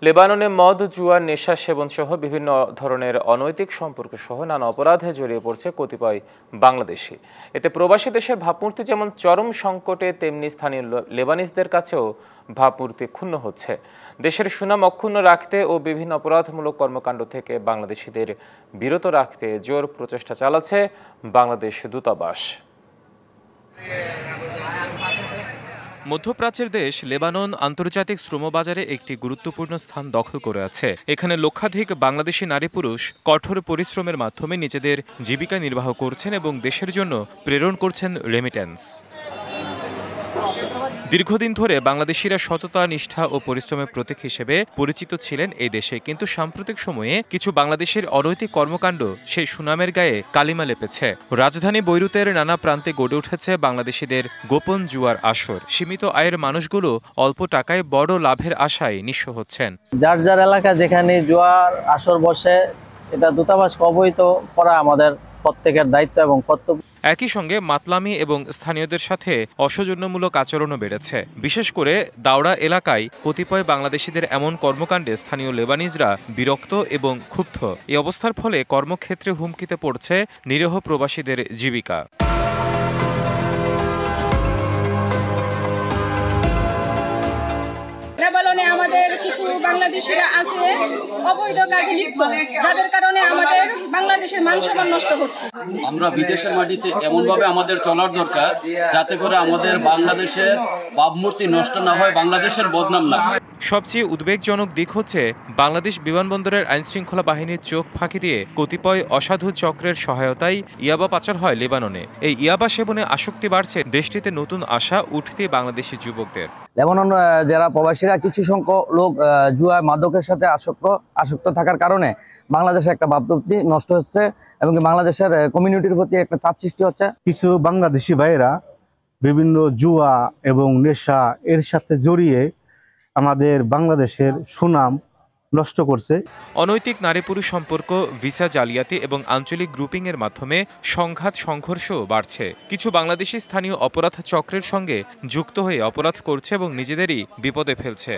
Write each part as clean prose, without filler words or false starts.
লেবাননে মদ, জুয়া, নেশা সেবন সহ বিভিন্ন ধরনের অনৈতিক সম্পর্ক সহ নানা অপরাধে জড়িয়ে পড়ছে কতিপয় বাংলাদেশি। এতে প্রবাসী দেশের ভাবমূর্তি যেমন চরম সংকটে, তেমনি স্থানীয় লেবানিজদের কাছেও ভাবমূর্তি ক্ষুণ্ণ হচ্ছে। দেশের সুনাম অক্ষুণ্ণ রাখতে ও বিভিন্ন অপরাধমূলক কর্মকাণ্ড থেকে বাংলাদেশিদের বিরত রাখতে জোর প্রচেষ্টা চালাচ্ছে বাংলাদেশ দূতাবাস। মধ্যপ্রাচ্যের দেশ লেবানন আন্তর্জাতিক শ্রমবাজারে একটি গুরুত্বপূর্ণ স্থান দখল করে আছে। এখানে লক্ষাধিক বাংলাদেশি নারী পুরুষ কঠোর পরিশ্রমের মাধ্যমে নিজেদের জীবিকা নির্বাহ করছেন এবং দেশের জন্য প্রেরণ করছেন রেমিটেন্স। দীর্ঘদিন ধরে বাংলাদেশিরা সততা, নিষ্ঠা ও পরিশ্রমের প্রতীক হিসেবে পরিচিত ছিলেন এই দেশে, কিন্তু সাম্প্রতিক সময়ে কিছু বাংলাদেশের অনৈতিক কর্মকাণ্ড সেই সুনামের গায়ে কালিমা লেপেছে। রাজধানী বৈরুতের নানা প্রান্তে গড়ে উঠেছে বাংলাদেশিদের গোপন জুয়ার আসর। সীমিত আয়ের মানুষগুলো অল্প টাকায় বড় লাভের আশায় নিঃস্ব হচ্ছেন। যার যার এলাকা যেখানে জুয়ার আসর বসে, এটা দূতাবাসকে অবহিত করা আমাদের প্রত্যেকের দায়িত্ব এবং কর্তব্য। একই সঙ্গে মাতলামি এবং স্থানীয়দের সাথে অসৌজন্যমূলক আচরণও বেড়েছে। বিশেষ করে দাওড়া এলাকায় কতিপয় বাংলাদেশিদের এমন কর্মকাণ্ডে স্থানীয় লেবানিজরা বিরক্ত এবং ক্ষুব্ধ। এই অবস্থার ফলে কর্মক্ষেত্রে হুমকিতে পড়ছে নিরীহ প্রবাসীদের জীবিকা। লেবাননে আমাদের কিছু বাংলাদেশিরা আছে অবৈধ কাজে লিপ্ত, যাদের কারণে আমাদের বাংলাদেশের মান সম্মান নষ্ট হচ্ছে। আমরা বিদেশের মাটিতে এমনভাবে আমাদের চলার দরকার যাতে করে আমাদের বাংলাদেশের ভাবমূর্তি নষ্ট না হয়, বাংলাদেশের বদনাম না। সবচেয়ে উদ্বেগজনক দিক হচ্ছে বাংলাদেশ বিমানবন্দরের আইনশৃঙ্খলা বাহিনীর চোখ ফাঁকি দিয়ে কতিপয় অসাধু চক্রের সহায়তায় ইয়াবা পাচার হয় লেবাননে। এই ইয়াবা সেবনে আসক্তি বাড়ছে দেশটিতে নতুন আশা উঠতি বাংলাদেশি যুবকদের। লেবানন যারা প্রবাসীরা কিছু সংখ্যক লোক জুয়া মাদকের সাথে আসক্ত থাকার কারণে বাংলাদেশের একটা ভাবমূর্তি নষ্ট হচ্ছে এবং বাংলাদেশের কমিউনিটির প্রতি একটা চাপ সৃষ্টি হচ্ছে। কিছু বাংলাদেশি ভাইয়েরা বিভিন্ন জুয়া এবং নেশা এর সাথে জড়িয়ে আমাদের বাংলাদেশের সুনাম নষ্ট করছে। অনৈতিক নারী পুরুষ সম্পর্ক, ভিসা জালিয়াতি এবং আঞ্চলিক গ্রুপিং এর মাধ্যমে সংঘাত সংঘর্ষও বাড়ছে। কিছু বাংলাদেশি স্থানীয় অপরাধ চক্রের সঙ্গে যুক্ত হয়ে অপরাধ করছে এবং নিজেদেরই বিপদে ফেলছে।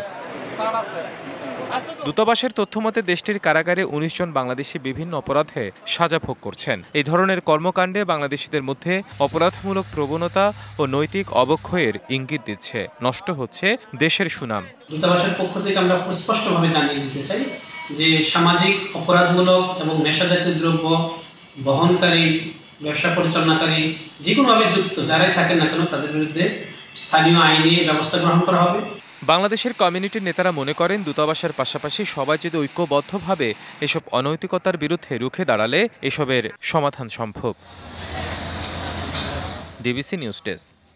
দূতাবাসের তথ্যমতে দেশটির কারাগারে ১৯ জন বাংলাদেশি বিভিন্ন অপরাধে সাজা ভোগ করছেন। এই ধরনের কর্মকাণ্ডে বাংলাদেশিদের মধ্যে অপরাধমূলক প্রবণতা ও নৈতিক অবক্ষয়ের ইঙ্গিত দিচ্ছে। নষ্ট হচ্ছে দেশের সুনাম। দূতাবাসের পক্ষ থেকে আমরা স্পষ্টভাবে জানিয়ে দিতে চাই যে সামাজিক অপরাধমূলক এবং নেশাজাতীয় দ্রব্য বহনকারী, ব্যবসা পরিচালনাকারী, যে কোনোভাবে যুক্ত যারাই থাকেন না কেন তাদের বিরুদ্ধে স্থানীয় আইনি ব্যবস্থা গ্রহণ করা হবে। বাংলাদেশের কমিউনিটির নেতারা মনে করেন দূতাবাসের পাশাপাশি সবাই যদি ঐক্যবদ্ধভাবে এসব অনৈতিকতার বিরুদ্ধে রুখে দাঁড়ালে এসবের সমাধান সম্ভব। DBC news desk.